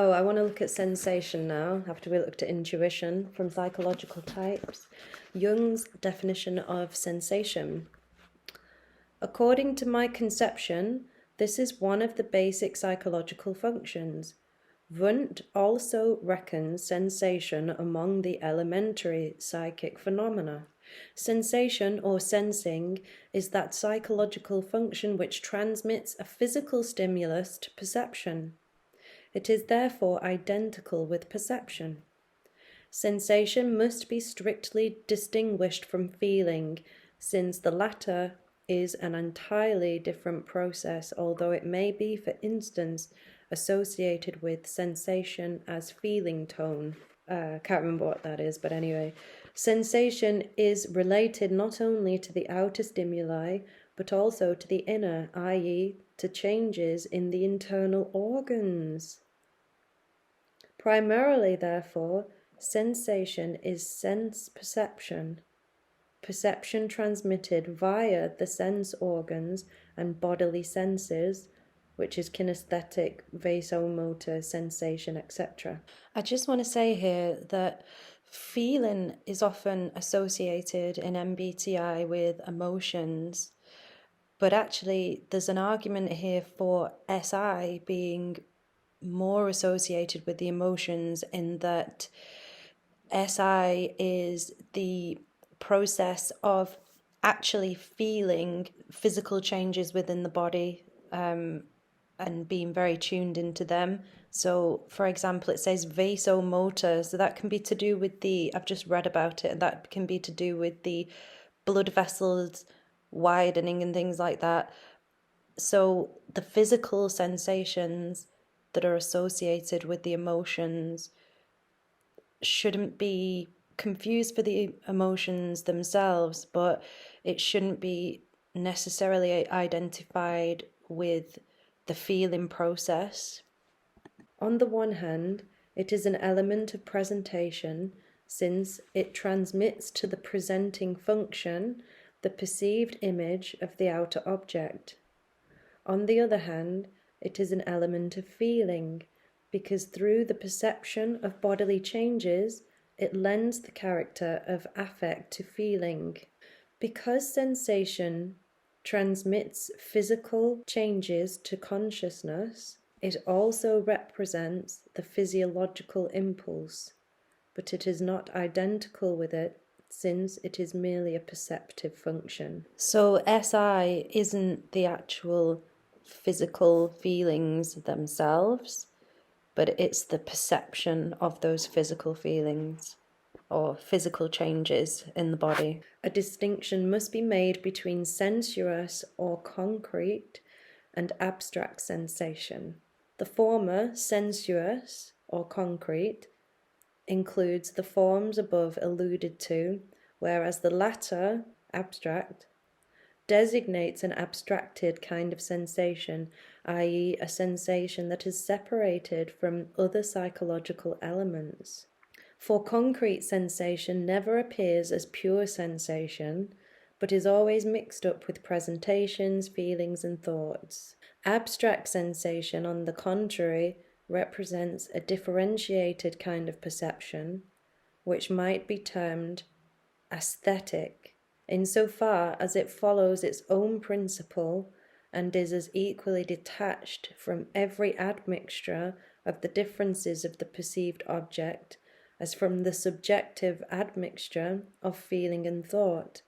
Oh, I want to look at sensation now, after we looked at intuition from psychological types. Jung's definition of sensation. According to my conception, this is one of the basic psychological functions. Wundt also reckons sensation among the elementary psychic phenomena. Sensation or sensing is that psychological function which transmits a physical stimulus to perception. It is therefore identical with perception. Sensation must be strictly distinguished from feeling, since the latter is an entirely different process, although it may be, for instance, associated with sensation as feeling tone. Can't remember what that is, but anyway. Sensation is related not only to the outer stimuli, but also to the inner, i.e., to changes in the internal organs. Primarily, therefore, sensation is sense perception, perception transmitted via the sense organs and bodily senses, which is kinesthetic, vasomotor, sensation, etc. I just want to say here that feeling is often associated in MBTI with emotions, but actually there's an argument here for SI being more associated with the emotions, in that SI is the process of actually feeling physical changes within the body, and being very tuned into them. So, for example, it says vasomotor, so that can be to do with I've just read about it, and that can be to do with the blood vessels widening and things like that. So the physical sensations that are associated with the emotions shouldn't be confused for the emotions themselves, but it shouldn't be necessarily identified with the feeling process. On the one hand, it is an element of presentation, since it transmits to the presenting function the perceived image of the outer object. On the other hand, it is an element of feeling, because through the perception of bodily changes, it lends the character of affect to feeling. Because sensation transmits physical changes to consciousness, it also represents the physiological impulse, but it is not identical with it, since it is merely a perceptive function. So SI isn't the actual physical feelings themselves, but it's the perception of those physical feelings or physical changes in the body. A distinction must be made between sensuous or concrete and abstract sensation. The former, sensuous or concrete, includes the forms above alluded to, whereas the latter, abstract, designates an abstracted kind of sensation, i.e., a sensation that is separated from other psychological elements. For concrete sensation never appears as pure sensation, but is always mixed up with presentations, feelings, and thoughts. Abstract sensation, on the contrary, represents a differentiated kind of perception, which might be termed aesthetic, insofar as it follows its own principle and is as equally detached from every admixture of the differences of the perceived object as from the subjective admixture of feeling and thought,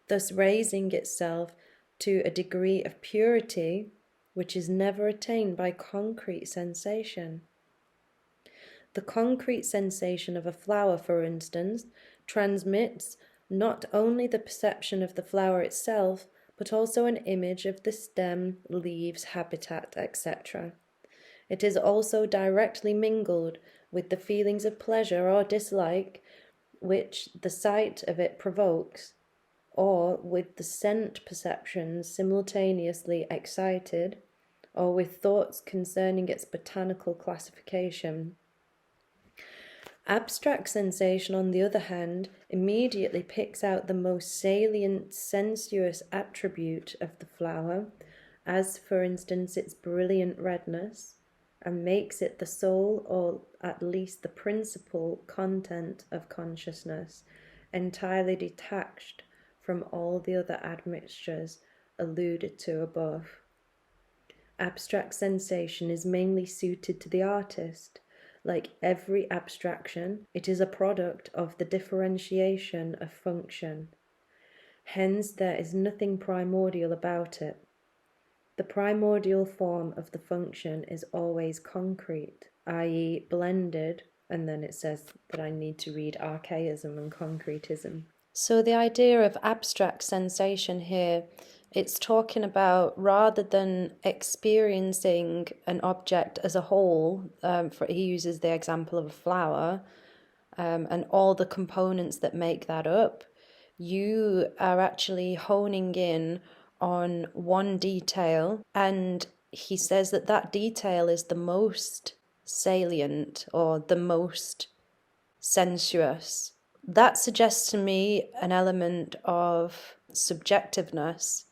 thus raising itself to a degree of purity which is never attained by concrete sensation. The concrete sensation of a flower, for instance, transmits not only the perception of the flower itself, but also an image of the stem, leaves, habitat, etc. It is also directly mingled with the feelings of pleasure or dislike which the sight of it provokes, or with the scent perceptions simultaneously excited, or with thoughts concerning its botanical classification. Abstract sensation, on the other hand, immediately picks out the most salient sensuous attribute of the flower, as for instance its brilliant redness, and makes it the sole, or at least the principal, content of consciousness, entirely detached from all the other admixtures alluded to above. Abstract sensation is mainly suited to the artist. Like every abstraction, it is a product of the differentiation of function. Hence, there is nothing primordial about it. The primordial form of the function is always concrete, i.e. blended, and then it says that I need to read archaism and concretism. So the idea of abstract sensation here, it's talking about, rather than experiencing an object as a whole, he uses the example of a flower, and all the components that make that up, you are actually honing in on one detail, and he says that that detail is the most salient or the most sensuous. That suggests to me an element of subjectiveness,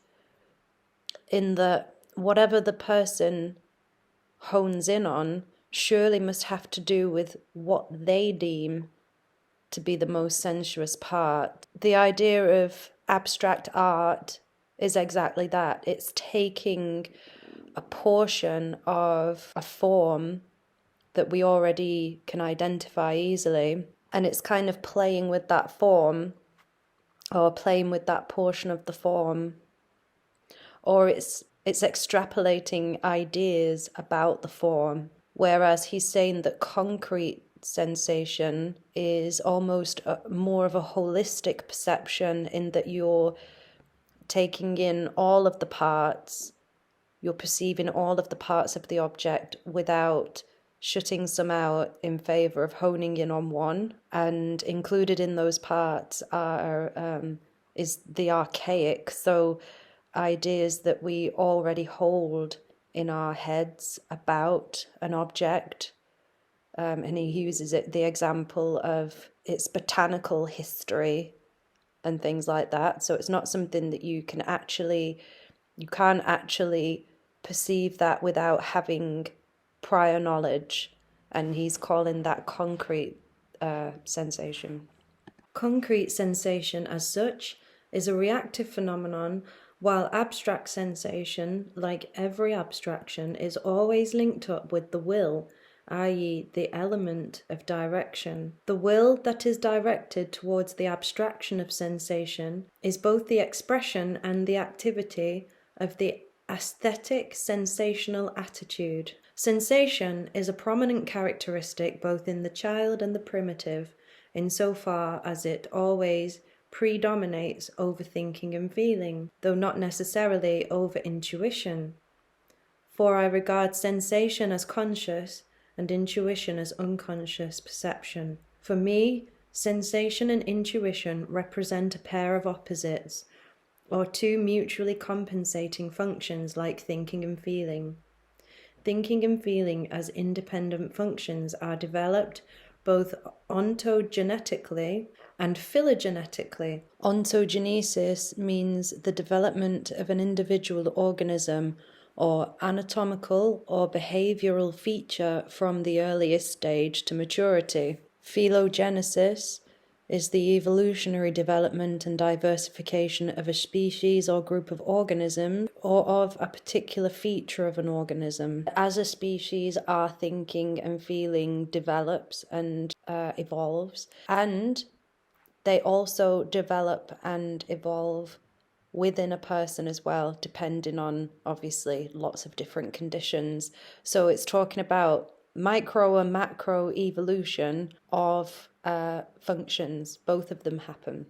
in that whatever the person hones in on surely must have to do with what they deem to be the most sensuous part. The idea of abstract art is exactly that. It's taking a portion of a form that we already can identify easily, and it's kind of playing with that form, or playing with that portion of the form, or it's extrapolating ideas about the form. Whereas he's saying that concrete sensation is almost more of a holistic perception, in that you're taking in all of the parts, you're perceiving all of the parts of the object without shutting some out in favor of honing in on one. And included in those parts is the archaic, so ideas that we already hold in our heads about an object. And he uses the example of its botanical history and things like that. So it's not something that you can't actually perceive that without having prior knowledge. And he's calling that concrete sensation. Concrete sensation as such is a reactive phenomenon, while abstract sensation, like every abstraction, is always linked up with the will, i.e. the element of direction. The will that is directed towards the abstraction of sensation is both the expression and the activity of the aesthetic sensational attitude. Sensation is a prominent characteristic both in the child and the primitive, insofar as it always predominates over thinking and feeling, though not necessarily over intuition. For I regard sensation as conscious and intuition as unconscious perception. For me, sensation and intuition represent a pair of opposites, or two mutually compensating functions like thinking and feeling. Thinking and feeling as independent functions are developed both ontogenetically and phylogenetically. Ontogenesis means the development of an individual organism or anatomical or behavioral feature from the earliest stage to maturity. Phylogenesis is the evolutionary development and diversification of a species or group of organisms, or of a particular feature of an organism. As a species, our thinking and feeling develops and evolves, and they also develop and evolve within a person as well, depending on, obviously, lots of different conditions. So it's talking about micro and macro evolution of functions. Both of them happen.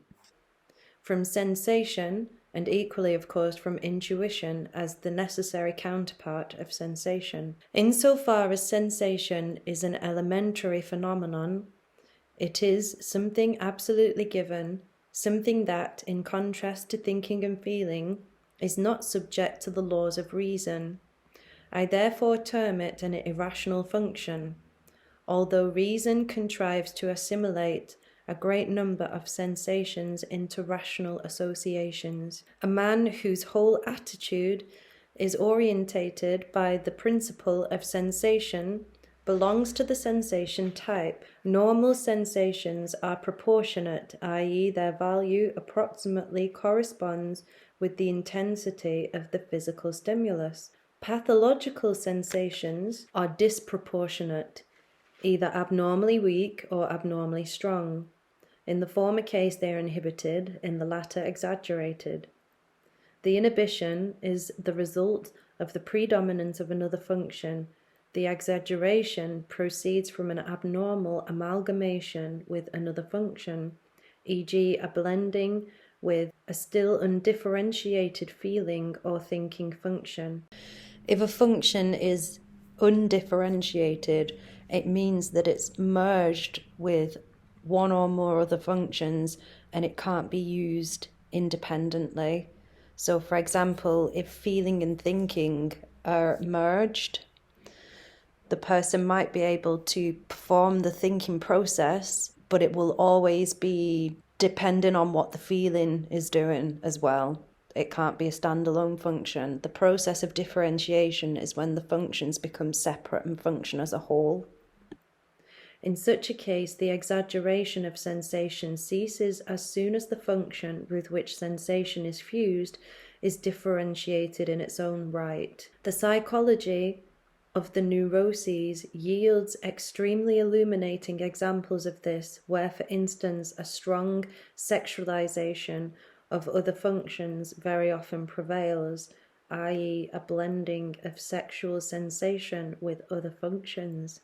From sensation, and equally, of course, from intuition as the necessary counterpart of sensation. Insofar as sensation is an elementary phenomenon, it is something absolutely given, something that, in contrast to thinking and feeling, is not subject to the laws of reason. I therefore term it an irrational function, although reason contrives to assimilate a great number of sensations into rational associations. A man whose whole attitude is orientated by the principle of sensation, belongs to the sensation type. Normal sensations are proportionate, i.e., their value approximately corresponds with the intensity of the physical stimulus. Pathological sensations are disproportionate, either abnormally weak or abnormally strong. In the former case, they are inhibited, in the latter, exaggerated. The inhibition is the result of the predominance of another function. The exaggeration proceeds from an abnormal amalgamation with another function, e.g., a blending with a still undifferentiated feeling or thinking function. If a function is undifferentiated, it means that it's merged with one or more other functions and it can't be used independently. So, for example, if feeling and thinking are merged, the person might be able to perform the thinking process, but it will always be depending on what the feeling is doing as well. It can't be a standalone function. The process of differentiation is when the functions become separate and function as a whole. In such a case, the exaggeration of sensation ceases as soon as the function with which sensation is fused is differentiated in its own right. The psychology of the neuroses yields extremely illuminating examples of this, where, for instance, a strong sexualization of other functions very often prevails, i.e., a blending of sexual sensation with other functions.